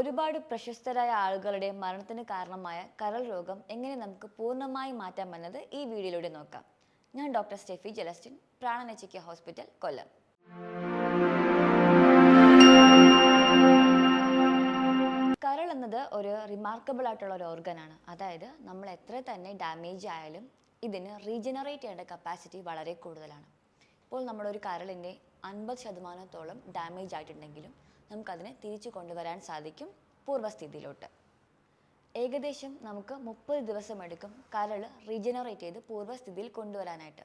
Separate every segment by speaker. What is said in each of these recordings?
Speaker 1: ഒരുപാട് പ്രശസ്തരായ ആളുകളുടെ മരണത്തിന് കാരണമായ കരൾ രോഗം എങ്ങനെ നമുക്ക് പൂർണ്ണമായി മാറ്റാമെന്നത് ഈ വീഡിയോയിലൂടെ നോക്കാം. ഞാൻ ഡോക്ടർ സ്റ്റെഫി ജലസ്റ്റിൻ, പ്രാണനചിക്യ ഹോസ്പിറ്റൽ, കൊല്ലം. കരൾ എന്നത് ഒരു റിമാർക്കബിൾ ആയിട്ടുള്ള ഒരു ഓർഗനാണ്. അതായത് നമ്മൾ എത്ര തന്നെ ഡാമേജ് ആയാലും ഇതിന് റീജനറേറ്റ് ചെയ്യേണ്ട കപ്പാസിറ്റി വളരെ കൂടുതലാണ്. ഇപ്പോൾ നമ്മളൊരു കരളിൻ്റെ 50% ഡാമേജ് ആയിട്ടുണ്ടെങ്കിലും നമുക്കതിനെ തിരിച്ചു കൊണ്ടുവരാൻ സാധിക്കും പൂർവ്വസ്ഥിതിയിലോട്ട്. ഏകദേശം നമുക്ക് 30 ദിവസം എടുക്കും കരൾ റീജനറേറ്റ് ചെയ്ത് പൂർവ്വസ്ഥിതിയിൽ കൊണ്ടുവരാനായിട്ട്.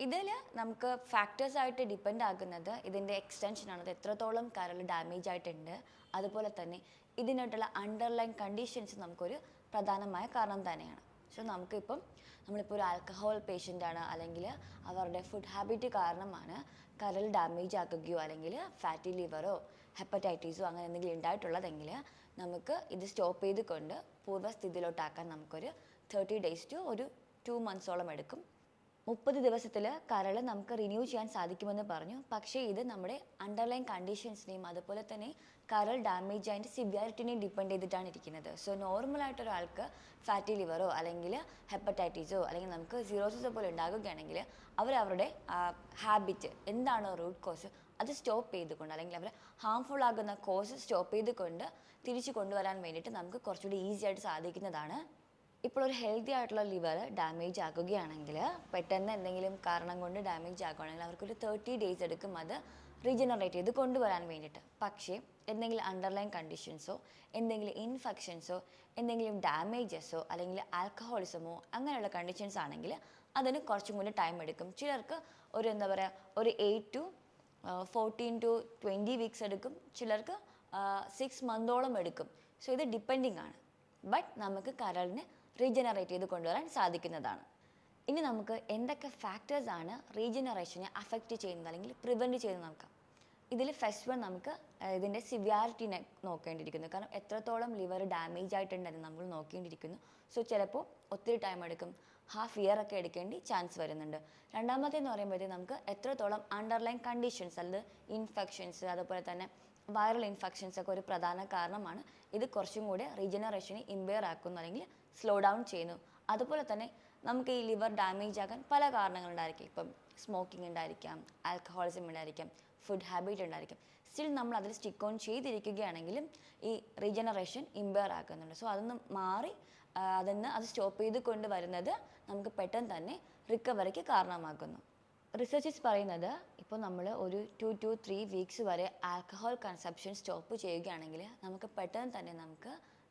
Speaker 1: ഇതിൽ നമുക്ക് ഫാക്ടേഴ്സായിട്ട് ഡിപ്പെൻഡ് ആകുന്നത് ഇതിൻ്റെ എക്സ്റ്റൻഷനാണ്, അത് എത്രത്തോളം കരൾ ഡാമേജ് ആയിട്ടുണ്ട്. അതുപോലെ തന്നെ ഇതിനായിട്ടുള്ള അണ്ടർലൈൻ കണ്ടീഷൻസ് നമുക്കൊരു പ്രധാനമായ കാരണം തന്നെയാണ്. സോ നമ്മളിപ്പോൾ ഒരു ആൽക്കഹോൾ പേഷ്യൻ്റാണ്, അല്ലെങ്കിൽ അവരുടെ ഫുഡ് ഹാബിറ്റ് കാരണമാണ് കരൾ ഡാമേജ് ആക്കുകയോ അല്ലെങ്കിൽ ഫാറ്റി ലിവറോ ഹെപ്പറ്റൈറ്റിസോ അങ്ങനെ എന്തെങ്കിലും ഉണ്ടായിട്ടുള്ളതെങ്കിൽ നമുക്ക് ഇത് സ്റ്റോപ്പ് ചെയ്തുകൊണ്ട് പൂർവ്വസ്ഥിതിയിലോട്ടാക്കാൻ നമുക്കൊരു 30 days to ഒരു 2 months എടുക്കും. 30 ദിവസത്തിൽ കരൾ നമുക്ക് റിന്യൂ ചെയ്യാൻ സാധിക്കുമെന്ന് പറഞ്ഞു. പക്ഷേ ഇത് നമ്മുടെ അണ്ടർലൈൻ കണ്ടീഷൻസിനെയും അതുപോലെ തന്നെ കരൾ ഡാമേജ് അതിൻ്റെ സിവിയാരിറ്റിനെയും ഡിപ്പെൻഡ് ചെയ്തിട്ടാണ് ഇരിക്കുന്നത്. സോ നോർമലായിട്ടൊരാൾക്ക് ഫാറ്റി ലിവറോ അല്ലെങ്കിൽ ഹെപ്പറ്റൈറ്റിസോ അല്ലെങ്കിൽ നമുക്ക് സിറോസിസോ പോലെ ഉണ്ടാകുകയാണെങ്കിൽ അവരവരുടെ ഹാബിറ്റ് എന്താണോ റൂട്ട് കോസ് അത് സ്റ്റോപ്പ് ചെയ്തുകൊണ്ട് അല്ലെങ്കിൽ അവർ ഹാംഫുൾ ആകുന്ന കോസ് സ്റ്റോപ്പ് ചെയ്തുകൊണ്ട് തിരിച്ചു കൊണ്ടുവരാൻ വേണ്ടിയിട്ട് നമുക്ക് കുറച്ചുകൂടി ഈസി ആയിട്ട് സാധിക്കുന്നതാണ്. ഇപ്പോൾ ഒരു ഹെൽത്തി ആയിട്ടുള്ള ലിവർ ഡാമേജ് ആക്കുകയാണെങ്കിൽ, പെട്ടെന്ന് എന്തെങ്കിലും കാരണം കൊണ്ട് ഡാമേജ് ആക്കുകയാണെങ്കിൽ അവർക്കൊരു 30 days എടുക്കും അത് റീജനറേറ്റ് ചെയ്ത് കൊണ്ടുവരാൻ വേണ്ടിയിട്ട്. പക്ഷേ എന്തെങ്കിലും അണ്ടർലൈൻ കണ്ടീഷൻസോ എന്തെങ്കിലും ഇൻഫെക്ഷൻസോ എന്തെങ്കിലും ഡാമേജസോ അല്ലെങ്കിൽ ആൽക്കഹോളിസമോ അങ്ങനെയുള്ള കണ്ടീഷൻസ് ആണെങ്കിൽ അതിന് കുറച്ചും കൂടി ടൈം എടുക്കും. ചിലർക്ക് ഒരു 8 to 14 to 20 weeks എടുക്കും, ചിലർക്ക് 6 months എടുക്കും. സോ ഇത് ഡിപ്പെൻഡിങ് ആണ്. ബട്ട് നമുക്ക് കരളിനെ റീജനറേറ്റ് ചെയ്ത് കൊണ്ടുവരാൻ സാധിക്കുന്നതാണ്. ഇനി നമുക്ക് എന്തൊക്കെ ഫാക്ടേഴ്സാണ് റീജനറേഷനെ അഫക്റ്റ് ചെയ്യുന്നത് അല്ലെങ്കിൽ പ്രിവെൻറ്റ് ചെയ്യുന്നത് നോക്കാം. ഇതിൽ ഫസ്റ്റ് വൺ നമുക്ക് ഇതിൻ്റെ സിവിയാരിറ്റിനെ നോക്കേണ്ടിയിരിക്കുന്നു. കാരണം എത്രത്തോളം ലിവർ ഡാമേജ് ആയിട്ടുണ്ടെന്ന് നമ്മൾ നോക്കേണ്ടിയിരിക്കുന്നു. സോ ചിലപ്പോൾ ഒത്തിരി ടൈം എടുക്കും, ഹാഫ് ഇയർ ഒക്കെ എടുക്കേണ്ടി ചാൻസ് വരുന്നുണ്ട്. രണ്ടാമത്തേന്ന് പറയുമ്പോഴത്തേക്ക് നമുക്ക് എത്രത്തോളം അണ്ടർലൈൻ കണ്ടീഷൻസ് അല്ലെങ്കിൽ ഇൻഫെക്ഷൻസ് അതുപോലെ തന്നെ വൈറൽ ഇൻഫെക്ഷൻസ് ഒക്കെ ഒരു പ്രധാന കാരണമാണ്. ഇത് കുറച്ചും കൂടെ റീജനറേഷനെ ഇമ്പയർ ആക്കുന്നു അല്ലെങ്കിൽ സ്ലോ ഡൗൺ ചെയ്യുന്നു. അതുപോലെ തന്നെ നമുക്ക് ഈ ലിവർ ഡാമേജ് ആകാൻ പല കാരണങ്ങളുണ്ടായിരിക്കും. ഇപ്പം സ്മോക്കിംഗ് ഉണ്ടായിരിക്കാം, ആൽക്കഹോളിസം ഉണ്ടായിരിക്കാം, ഫുഡ് ഹാബിറ്റ് ഉണ്ടായിരിക്കും. സ്റ്റിൽ നമ്മൾ അതിൽ സ്റ്റിക്ക് ഓൺ ചെയ്തിരിക്കുകയാണെങ്കിലും ഈ റീജനറേഷൻ ഇമ്പയർ ആക്കുന്നുണ്ട്. സോ അതൊന്ന് മാറി അത് സ്റ്റോപ്പ് ചെയ്ത് കൊണ്ടുവരുന്നത് നമുക്ക് പെട്ടെന്ന് തന്നെ റിക്കവറിക്ക് കാരണമാക്കുന്നു. റിസർച്ചേഴ്സ് പറയുന്നത് ഇപ്പോൾ നമ്മൾ ഒരു 2 to 3 weeks വരെ ആൽക്കഹോൾ കൺസപ്ഷൻ സ്റ്റോപ്പ് ചെയ്യുകയാണെങ്കിൽ നമുക്ക് പെട്ടെന്ന് തന്നെ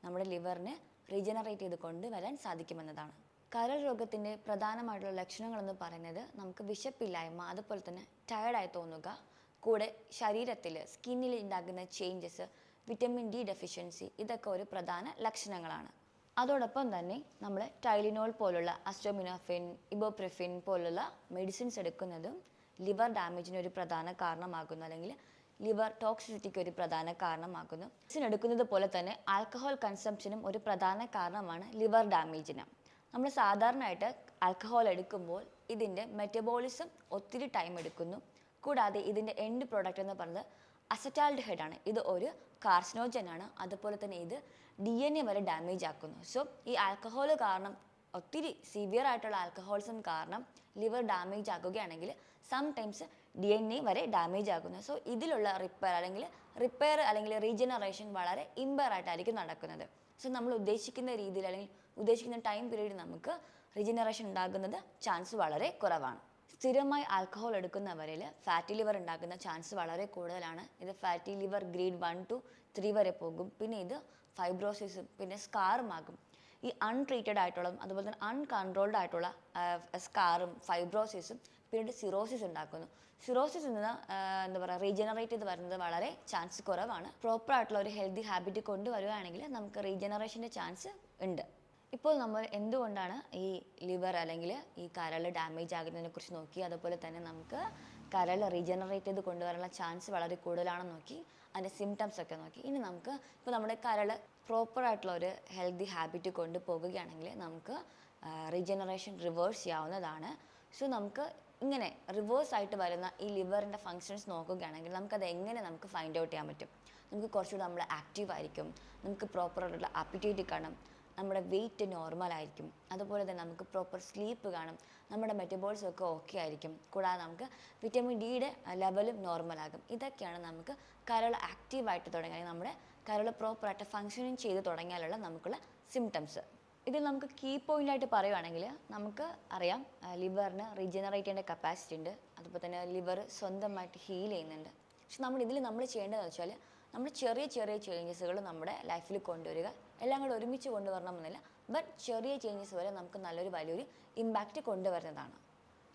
Speaker 1: നമ്മുടെ ലിവറിനെ റീജനറേറ്റ് ചെയ്ത് കൊണ്ടുവരാൻ സാധിക്കുമെന്നതാണ്. കരൾ രോഗത്തിൻ്റെ പ്രധാനമായിട്ടുള്ള ലക്ഷണങ്ങളെന്ന് പറയുന്നത് നമുക്ക് വിശപ്പില്ലായ്മ, അതുപോലെ തന്നെ ടയർഡായി തോന്നുക, കൂടെ ശരീരത്തിൽ സ്കിന്നിൽ ഉണ്ടാകുന്ന ചേഞ്ചസ്, വിറ്റമിൻ ഡി ഡെഫിഷ്യൻസി, ഇതൊക്കെ ഒരു പ്രധാന ലക്ഷണങ്ങളാണ്. അതോടൊപ്പം തന്നെ നമ്മൾ ടൈലിനോൾ പോലുള്ള അസ്റ്റോമിനോഫിൻ, ഇബോപ്രിഫിൻ പോലുള്ള മെഡിസിൻസ് എടുക്കുന്നതും ലിവർ ഡാമേജിന് ഒരു പ്രധാന കാരണമാകുന്നു അല്ലെങ്കിൽ ലിവർ ടോക്സിസിറ്റിക്ക് ഒരു പ്രധാന കാരണമാകുന്നു. മെഡിസിൻ എടുക്കുന്നത് പോലെ തന്നെ ആൽക്കഹോൾ കൺസംപ്ഷനും ഒരു പ്രധാന കാരണമാണ് ലിവർ ഡാമേജിന്. നമ്മൾ സാധാരണയായിട്ട് ആൽക്കഹോൾ എടുക്കുമ്പോൾ ഇതിൻ്റെ മെറ്റബോളിസം ഒത്തിരി ടൈം എടുക്കുന്നു. കൂടാതെ ഇതിൻ്റെ എൻഡ് പ്രോഡക്റ്റ് എന്ന് പറയുന്നത് അസറ്റാൽഡിഹൈഡ് ആണ്. ഇത് ഒരു കാർസിനോജനാണ്. അതുപോലെ തന്നെ ഇത് DNA വരെ ഡാമേജ് ആക്കുന്നു. സോ ഈ ആൽക്കഹോൾ കാരണം, ഒത്തിരി സിവിയർ ആയിട്ടുള്ള ആൽക്കഹോളിസം കാരണം ലിവർ ഡാമേജ് ആക്കുകയാണെങ്കിൽ സംടൈംസ് DNA വരെ ഡാമേജ് ആക്കുന്നു. സോ ഇതിലുള്ള റിപ്പയർ അല്ലെങ്കിൽ റീജനറേഷൻ വളരെ ഇമ്പയർ ആയിട്ടായിരിക്കും നടക്കുന്നത്. സോ നമ്മൾ ഉദ്ദേശിക്കുന്ന രീതിയിൽ അല്ലെങ്കിൽ ഉദ്ദേശിക്കുന്ന ടൈം പീരീഡ് നമുക്ക് റീജനറേഷൻ ഉണ്ടാകുന്നത് ചാൻസ് വളരെ കുറവാണ്. സ്ഥിരമായി ആൽക്കഹോൾ എടുക്കുന്നവരിൽ ഫാറ്റി ലിവർ ഉണ്ടാകുന്ന ചാൻസ് വളരെ കൂടുതലാണ്. ഇത് ഫാറ്റി ലിവർ ഗ്രേഡ് 1 to 3 വരെ പോകും. പിന്നെ ഇത് ഫൈബ്രോസിസും പിന്നെ സ്കാറുമാകും. ഈ അൺട്രീറ്റഡ് ആയിട്ടുള്ള അതുപോലെ തന്നെ അൺകൺട്രോൾഡ് ആയിട്ടുള്ള സ്കാറും ഫൈബ്രോസിസും പിന്നീട് സിറോസിസ് ഉണ്ടാക്കുന്നു. സിറോസിസിൽ നിന്ന് റീജനറേറ്റ് ചെയ്ത് വരുന്നത് വളരെ ചാൻസ് കുറവാണ്. പ്രോപ്പർ ആയിട്ടുള്ള ഒരു ഹെൽത്തി ഹാബിറ്റ് കൊണ്ടുവരികയാണെങ്കിൽ നമുക്ക് റീജനറേഷൻ്റെ ചാൻസ് ഉണ്ട്. ഇപ്പോൾ നമ്മൾ എന്തുകൊണ്ടാണ് ഈ ലിവർ അല്ലെങ്കിൽ ഈ കരൾ ഡാമേജ് ആകുന്നതിനെ കുറിച്ച് നോക്കി, അതുപോലെ തന്നെ നമുക്ക് കരൾ റീജനറേറ്റ് ചെയ്ത് കൊണ്ടുവരാനുള്ള ചാൻസ് വളരെ കൂടുതലാണെന്ന് നോക്കി, അതിൻ്റെ സിംറ്റംസ് ഒക്കെ നോക്കി. ഇനി നമുക്ക് ഇപ്പോൾ നമ്മുടെ കരൾ പ്രോപ്പറായിട്ടുള്ള ഒരു ഹെൽത്തി ഹാബിറ്റ് കൊണ്ടുപോകുകയാണെങ്കിൽ നമുക്ക് റീജനറേഷൻ റിവേഴ്സ് ചെയ്യാവുന്നതാണ്. സോ നമുക്ക് ഇങ്ങനെ റിവേഴ്സ് ആയിട്ട് വരുന്ന ഈ ലിവറിൻ്റെ ഫങ്ഷൻസ് നോക്കുകയാണെങ്കിൽ നമുക്കത് എങ്ങനെ ഫൈൻഡ് ഔട്ട് ചെയ്യാൻ പറ്റും. നമുക്ക് കുറച്ചുകൂടി നമ്മൾ ആക്റ്റീവ് ആയിരിക്കും, നമുക്ക് പ്രോപ്പറായിട്ടുള്ള ആപ്പിറ്റൈറ്റ് കാണും, നമ്മുടെ വെയിറ്റ് നോർമലായിരിക്കും, അതുപോലെ തന്നെ നമുക്ക് പ്രോപ്പർ സ്ലീപ്പ് കാണും, നമ്മുടെ മെറ്റബോൾസും ഒക്കെ ഓക്കെ ആയിരിക്കും, കൂടാതെ നമുക്ക് വിറ്റമിൻ ഡിയുടെ ലെവലും നോർമലാകും. ഇതൊക്കെയാണ് നമുക്ക് കരൾ ആക്റ്റീവായിട്ട് തുടങ്ങിയാൽ നമ്മുടെ കരൾ പ്രോപ്പറായിട്ട് ഫങ്ഷനിങ് ചെയ്ത് തുടങ്ങിയാലുള്ള നമുക്കുള്ള സിംറ്റംസ്. ഇതിൽ നമുക്ക് കീ പോയിൻ്റായിട്ട് പറയുവാണെങ്കിൽ നമുക്ക് അറിയാം ലിവറിന് റീജനറേറ്റ് ചെയ്യേണ്ട കപ്പാസിറ്റി ഉണ്ട്, അതുപോലെ തന്നെ ലിവർ സ്വന്തമായിട്ട് ഹീൽ ചെയ്യുന്നുണ്ട്. പക്ഷെ നമ്മൾ ചെയ്യേണ്ടതെന്ന് വെച്ചാൽ നമ്മൾ ചെറിയ ചെറിയ ചേഞ്ചസുകൾ നമ്മുടെ ലൈഫിൽ കൊണ്ടുവരിക. എല്ലാം കൂടെ ഒരുമിച്ച് കൊണ്ടുവരണമെന്നില്ല, ബട്ട് ചെറിയ ചേഞ്ചസ് വരെ നമുക്ക് വലിയൊരു ഇമ്പാക്റ്റ് കൊണ്ടുവരുന്നതാണ്.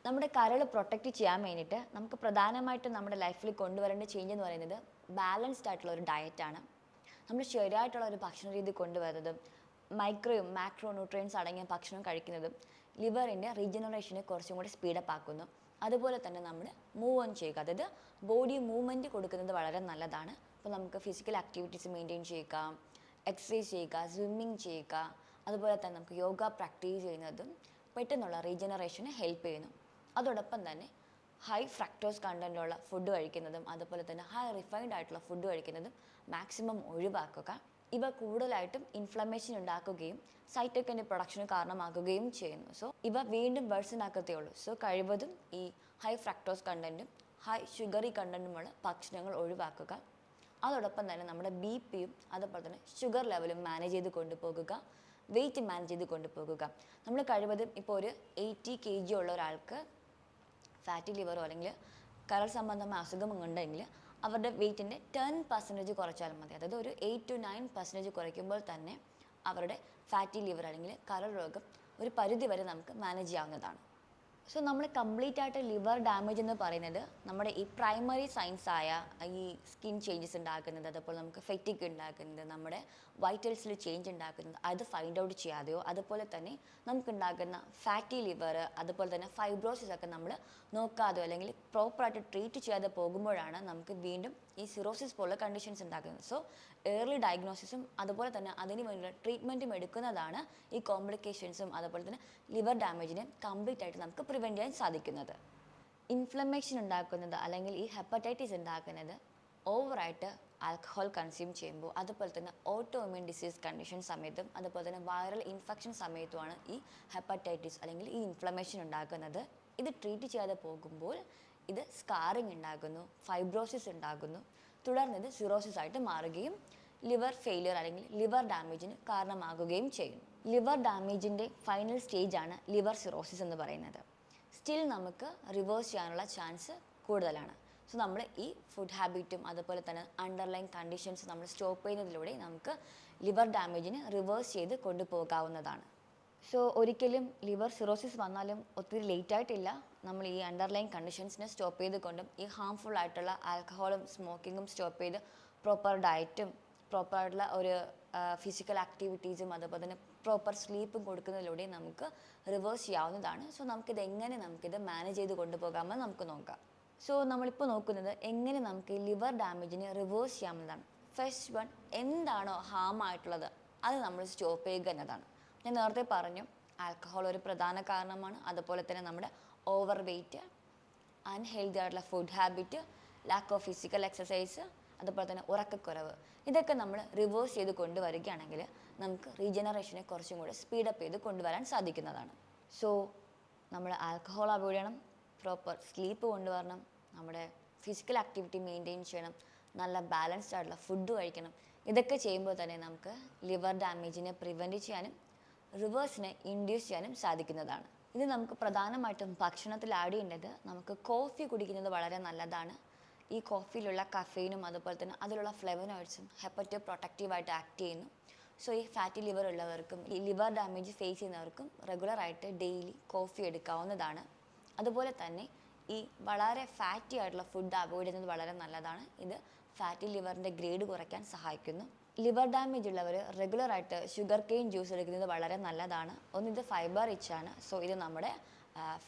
Speaker 1: നമ്മുടെ കരൾ പ്രൊട്ടക്റ്റ് ചെയ്യാൻ വേണ്ടിയിട്ട് നമുക്ക് പ്രധാനമായിട്ടും നമ്മുടെ ലൈഫിൽ കൊണ്ടുവരേണ്ട ചേഞ്ച് എന്ന് പറയുന്നത് ബാലൻസ്ഡ് ആയിട്ടുള്ള ഒരു ഡയറ്റാണ്. നമ്മൾ ശരിയായിട്ടുള്ള ഒരു ഭക്ഷണ രീതി കൊണ്ടുവരുന്നതും മൈക്രോയും മാക്രോ ന്യൂട്രിയൻസ് അടങ്ങിയ ഭക്ഷണം കഴിക്കുന്നതും ലിവറിൻ്റെ റീജനറേഷനെ കുറച്ചും കൂടി സ്പീഡപ്പ് ആക്കുന്നു. അതുപോലെ തന്നെ നമ്മൾ മൂവ് ഓൺ ചെയ്യുക, അതായത് ബോഡി മൂവ്മെൻറ്റ് കൊടുക്കുന്നത് വളരെ നല്ലതാണ്. അപ്പോൾ നമുക്ക് ഫിസിക്കൽ ആക്ടിവിറ്റീസ് മെയിൻറ്റെയിൻ ചെയ്യുക, എക്സസൈസ് ചെയ്യുക, സ്വിമ്മിങ് ചെയ്യുക, അതുപോലെ തന്നെ നമുക്ക് യോഗ പ്രാക്ടീസ് ചെയ്യുന്നതും പെട്ടെന്നുള്ള റീജനറേഷന് ഹെൽപ്പ് ചെയ്യുന്നു. അതോടൊപ്പം തന്നെ ഹൈ ഫ്രക്ടോസ് കണ്ടൻറ്റുള്ള ഫുഡ് കഴിക്കുന്നതും അതുപോലെ തന്നെ ഹൈ റിഫൈൻഡ് ആയിട്ടുള്ള ഫുഡ് കഴിക്കുന്നതും മാക്സിമം ഒഴിവാക്കുക. ഇവ കൂടുതലായിട്ടും ഇൻഫ്ലമേഷൻ ഉണ്ടാക്കുകയും സൈറ്റോകൈൻ്റെ പ്രൊഡക്ഷന് കാരണമാക്കുകയും ചെയ്യുന്നു. സോ ഇവ വീണ്ടും വേഴ്സൺ ആക്കത്തേ ഉള്ളൂ. സോ കഴിവതും ഈ ഹൈ ഫ്രക്ടോസ് കണ്ടൻറ്റും ഹൈ ഷുഗറി കണ്ടൻറ്റുമുള്ള ഭക്ഷണങ്ങൾ ഒഴിവാക്കുക. അതോടൊപ്പം തന്നെ നമ്മുടെ ബിപിയും അതുപോലെ തന്നെ ഷുഗർ ലെവലും മാനേജ് ചെയ്ത് കൊണ്ടുപോകുക, വെയിറ്റ് മാനേജ് ചെയ്ത് കൊണ്ടുപോകുക. നമ്മൾ കഴിവതും ഇപ്പോൾ ഒരു 80 kg ഉള്ള ഒരാൾക്ക് ഫാറ്റി ലിവറോ അല്ലെങ്കിൽ കരൾ സംബന്ധമായ അസുഖം ഉണ്ടെങ്കിൽ അവരുടെ വെയിറ്റിൻ്റെ 10% കുറച്ചാൽ മതി. അതായത് ഒരു 8 to 9% കുറയ്ക്കുമ്പോൾ തന്നെ അവരുടെ ഫാറ്റി ലിവർ അല്ലെങ്കിൽ കരൾ രോഗം ഒരു പരിധി വരെ നമുക്ക് മാനേജ് ചെയ്യാവുന്നതാണ്. സോ നമ്മൾ കംപ്ലീറ്റ് ആയിട്ട് ലിവർ ഡാമേജ് എന്ന് പറയുന്നത് നമ്മുടെ ഈ പ്രൈമറി സൈൻസ് ആയ ഈ സ്കിൻ ചേഞ്ചസ് ഉണ്ടാക്കുന്നത്, അതുപോലെ നമുക്ക് ഫെറ്റിക് ഉണ്ടാക്കുന്നത്, നമ്മുടെ വൈറ്റൽസിൽ ചേഞ്ച് ഉണ്ടാക്കുന്നത് അത് ഫൈൻഡ് ഔട്ട് ചെയ്യാതെയോ അതുപോലെ തന്നെ നമുക്കുണ്ടാകുന്ന ഫാറ്റി ലിവർ അതുപോലെ തന്നെ ഫൈബ്രോസിസ് ഒക്കെ നമ്മൾ നോക്കാതെയോ അല്ലെങ്കിൽ പ്രോപ്പറായിട്ട് ട്രീറ്റ് ചെയ്യാതെ പോകുമ്പോഴാണ് നമുക്ക് വീണ്ടും ഈ സിറോസിസ് പോലുള്ള കണ്ടീഷൻസ് ഉണ്ടാക്കുന്നത്. സോ ഏർലി ഡയഗ്നോസിസും അതുപോലെ തന്നെ അതിന് വേണ്ടിയുള്ള ട്രീറ്റ്മെൻറ്റും എടുക്കുന്നതാണ് ഈ കോംപ്ലിക്കേഷൻസും അതുപോലെ തന്നെ ലിവർ ഡാമേജിനെ കംപ്ലീറ്റ് ആയിട്ട് നമുക്ക് പ്രിവെൻറ്റ് ചെയ്യാൻ സാധിക്കുന്നത്. ഇൻഫ്ലമേഷൻ ഉണ്ടാക്കുന്നത് അല്ലെങ്കിൽ ഈ ഹെപ്പറ്റൈറ്റിസ് ഉണ്ടാക്കുന്നത് ഓവറായിട്ട് ആൽക്കഹോൾ കൺസ്യൂം ചെയ്യുമ്പോൾ അതുപോലെ തന്നെ ഓട്ടോ ഇമ്യൂൺ ഡിസീസ് കണ്ടീഷൻ സമയത്തും അതുപോലെ തന്നെ വൈറൽ ഇൻഫെക്ഷൻ സമയത്തുമാണ് ഈ ഹെപ്പറ്റൈറ്റിസ് അല്ലെങ്കിൽ ഈ ഇൻഫ്ലമേഷൻ ഉണ്ടാക്കുന്നത്. ഇത് ട്രീറ്റ് ചെയ്യാതെ പോകുമ്പോൾ ഇത് സ്കാറിങ് ഉണ്ടാകുന്നു, ഫൈബ്രോസിസ് ഉണ്ടാകുന്നു, തുടർന്ന് ഇത് സിറോസിസ് ആയിട്ട് മാറുകയും ലിവർ ഫെയിലിയർ അല്ലെങ്കിൽ ലിവർ ഡാമേജിന് കാരണമാകുകയും ചെയ്യും. ലിവർ ഡാമേജിൻ്റെ ഫൈനൽ സ്റ്റേജാണ് ലിവർ സിറോസിസ് എന്ന് പറയുന്നത്. സ്റ്റിൽ നമുക്ക് റിവേഴ്സ് ചെയ്യാനുള്ള ചാൻസ് കൂടുതലാണ്. സോ നമ്മൾ ഈ ഫുഡ് ഹാബിറ്റും അതുപോലെ തന്നെ അണ്ടർലൈൻ കണ്ടീഷൻസ് നമ്മൾ സ്റ്റോപ്പ് ചെയ്യുന്നതിലൂടെ നമുക്ക് ലിവർ ഡാമേജിന് റിവേഴ്സ് ചെയ്ത് കൊണ്ടുപോകാവുന്നതാണ്. സോ ഒരിക്കലും ലിവർ സിറോസിസ് വന്നാലും ഒത്തിരി ലേറ്റ് ആയിട്ടില്ല. നമ്മൾ ഈ അണ്ടർലൈൻ കണ്ടീഷൻസിനെ സ്റ്റോപ്പ് ചെയ്തുകൊണ്ടും ഈ ഹാംഫുൾ ആയിട്ടുള്ള ആൽക്കഹോളും സ്മോക്കിങ്ങും സ്റ്റോപ്പ് ചെയ്ത് പ്രോപ്പർ ഡയറ്റും പ്രോപ്പറായിട്ടുള്ള ഒരു ഫിസിക്കൽ ആക്ടിവിറ്റീസും അതുപോലെ തന്നെ പ്രോപ്പർ സ്ലീപ്പും കൊടുക്കുന്നതിലൂടെ നമുക്ക് റിവേഴ്സ് ചെയ്യാവുന്നതാണ്. സോ നമുക്കിത് മാനേജ് ചെയ്ത് കൊണ്ടുപോകാമെന്ന് നമുക്ക് നോക്കാം. സോ നമ്മളിപ്പോൾ നോക്കുന്നത് എങ്ങനെ നമുക്ക് ഈ ലിവർ ഡാമേജിനെ റിവേഴ്സ് ചെയ്യാമെന്നതാണ്. ഫസ്റ്റ് വൺ, എന്താണോ ഹാം ആയിട്ടുള്ളത് അത് നമ്മൾ സ്റ്റോപ്പ് ചെയ്യുക എന്നതാണ്. ഞാൻ നേരത്തെ പറഞ്ഞു ആൽക്കഹോൾ ഒരു പ്രധാന കാരണമാണ്. അതുപോലെ തന്നെ നമ്മുടെ ഓവർ വെയ്റ്റ്, അൺഹെൽത്തി ആയിട്ടുള്ള food habit, lack of physical exercise, അതുപോലെ തന്നെ ഉറക്കക്കുറവ്, ഇതൊക്കെ നമ്മൾ റിവേഴ്സ് ചെയ്ത് കൊണ്ടുവരികയാണെങ്കിൽ നമുക്ക് റീജനറേഷനെ കുറച്ചും കൂടെ സ്പീഡപ്പ് ചെയ്ത് കൊണ്ടുവരാൻ സാധിക്കുന്നതാണ്. സോ നമ്മൾ ആൽക്കഹോൾ അവോയ്ഡ് ചെയ്യണം, പ്രോപ്പർ സ്ലീപ്പ് കൊണ്ടുവരണം, നമ്മുടെ ഫിസിക്കൽ ആക്ടിവിറ്റി മെയിൻറ്റെയിൻ ചെയ്യണം, നല്ല ബാലൻസ്ഡ് ആയിട്ടുള്ള ഫുഡ് കഴിക്കണം. ഇതൊക്കെ ചെയ്യുമ്പോൾ തന്നെ നമുക്ക് ലിവർ ഡാമേജിനെ പ്രിവെൻറ്റ് ചെയ്യാനും റിവേഴ്സിനെ ഇൻഡ്യൂസ് ചെയ്യാനും സാധിക്കുന്നതാണ്. ഇത് നമുക്ക് പ്രധാനമായിട്ടും ഭക്ഷണത്തിൽ ആഡ് ചെയ്യേണ്ടത് നമുക്ക് കോഫി കുടിക്കുന്നത് വളരെ നല്ലതാണ്. ഈ കോഫിയിലുള്ള കഫെയിനും അതുപോലെ തന്നെ അതിലുള്ള ഫ്ലേവനോയിഡ്സും ഹെപ്പറ്റോ പ്രൊട്ടക്റ്റീവായിട്ട് ആക്ട് ചെയ്യുന്നു. സോ ഈ ഫാറ്റി ലിവർ ഉള്ളവർക്കും ഈ ലിവർ ഡാമേജ് ഫേസ് ചെയ്യുന്നവർക്കും റെഗുലറായിട്ട് ഡെയിലി കോഫി എടുക്കാവുന്നതാണ്. അതുപോലെ തന്നെ ഈ വളരെ ഫാറ്റി ആയിട്ടുള്ള ഫുഡ് അവോയ്ഡ് ചെയ്യുന്നത് വളരെ നല്ലതാണ്. ഇത് ഫാറ്റി ലിവറിൻ്റെ ഗ്രേഡ് കുറയ്ക്കാൻ സഹായിക്കുന്നു. ലിവർ ഡാമേജ് ഉള്ളവർ റെഗുലറായിട്ട് ഷുഗർ കെയിൻ ജ്യൂസ് എടുക്കുന്നത് വളരെ നല്ലതാണ്. ഇത് ഫൈബർ റിച്ച് ആണ്. സോ ഇത് നമ്മുടെ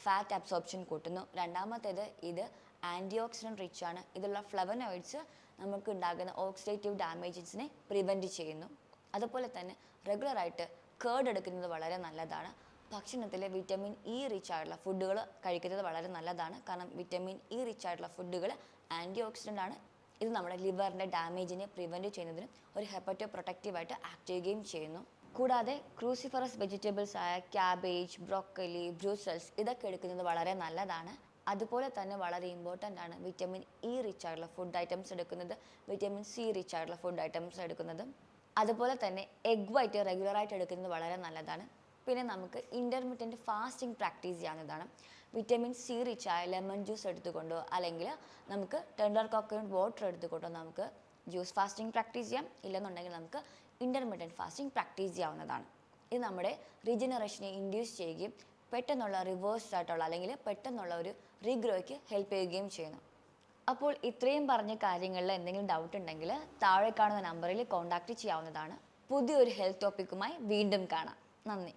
Speaker 1: ഫാറ്റ് അബ്സോർപ്ഷൻ കൂട്ടുന്നു. രണ്ടാമത്തേത് ഇത് ആൻറ്റി ഓക്സിഡൻറ്റ് റിച്ച് ആണ്. ഇതിലുള്ള ഫ്ലവനോയിഡ്സ് നമുക്ക് ഉണ്ടാകുന്ന ഓക്സിഡേറ്റീവ് ഡാമേജസിനെ പ്രിവെൻറ്റ് ചെയ്യുന്നു. അതുപോലെ തന്നെ റെഗുലറായിട്ട് കേർഡ് എടുക്കുന്നത് വളരെ നല്ലതാണ്. ഭക്ഷണത്തിൽ വിറ്റമിൻ ഇ റിച്ച് ആയിട്ടുള്ള ഫുഡുകൾ കഴിക്കുന്നത് വളരെ നല്ലതാണ്. കാരണം വിറ്റമിൻ ഇ റിച്ച് ആയിട്ടുള്ള ഫുഡുകൾ ആൻറ്റി ഓക്സിഡൻ്റ് ആണ്. ഇത് നമ്മുടെ ലിവറിൻ്റെ ഡാമേജിനെ പ്രിവെൻറ്റ് ചെയ്യുന്നതിന് ഒരു ഹെപ്പറ്റോ പ്രൊട്ടക്റ്റീവായിട്ട് ആക്ട് ചെയ്യുകയും ചെയ്യുന്നു. കൂടാതെ ക്രൂസിഫറസ് വെജിറ്റബിൾസ് ആയ ക്യാബേജ്, ബ്രോക്കലി, ബ്രൂസൽസ് ഇതൊക്കെ എടുക്കുന്നത് വളരെ നല്ലതാണ്. അതുപോലെ തന്നെ വളരെ ഇമ്പോർട്ടൻ്റ് ആണ് വിറ്റമിൻ ഇ റിച്ച് ആയിട്ടുള്ള ഫുഡ് ഐറ്റംസ് എടുക്കുന്നത്, വിറ്റമിൻ സി റിച്ച് ആയിട്ടുള്ള ഫുഡ് ഐറ്റംസ് എടുക്കുന്നത്. അതുപോലെ തന്നെ എഗ് വൈറ്റ് റെഗുലറായിട്ട് എടുക്കുന്നത് വളരെ നല്ലതാണ്. പിന്നെ നമുക്ക് ഇൻ്റർമീഡിയൻറ്റ് ഫാസ്റ്റിംഗ് പ്രാക്ടീസ് ചെയ്യാവുന്നതാണ്. വിറ്റമിൻ സി റിച്ച് ആയ ലെമൺ ജ്യൂസ് എടുത്തുകൊണ്ടോ അല്ലെങ്കിൽ നമുക്ക് ടെൻഡർ കോക്കനട്ട് വാട്ടർ എടുത്തുകൊണ്ടോ നമുക്ക് ജ്യൂസ് ഫാസ്റ്റിംഗ് പ്രാക്ടീസ് ചെയ്യാം. ഇല്ലെന്നുണ്ടെങ്കിൽ നമുക്ക് ഇൻ്റർമീഡിയൻറ്റ് ഫാസ്റ്റിംഗ് പ്രാക്ടീസ് ചെയ്യാവുന്നതാണ്. ഇത് നമ്മുടെ റീജനറേഷനെ ഇൻഡ്യൂസ് ചെയ്യുകയും പെട്ടെന്നുള്ള റിവേഴ്സ് ആയിട്ടുള്ള അല്ലെങ്കിൽ പെട്ടെന്നുള്ള ഒരു റീഗ്രോയ്ക്ക് ഹെൽപ്പ് ചെയ്യുകയും ചെയ്യുന്നു. അപ്പോൾ ഇത്രയും പറഞ്ഞ കാര്യങ്ങളിൽ എന്തെങ്കിലും ഡൗട്ട് ഉണ്ടെങ്കിൽ താഴെ കാണുന്ന നമ്പറിൽ കോൺടാക്റ്റ് ചെയ്യാവുന്നതാണ്. പുതിയൊരു ഹെൽത്ത് ടോപ്പിക്കുമായി വീണ്ടും കാണാം. നന്ദി.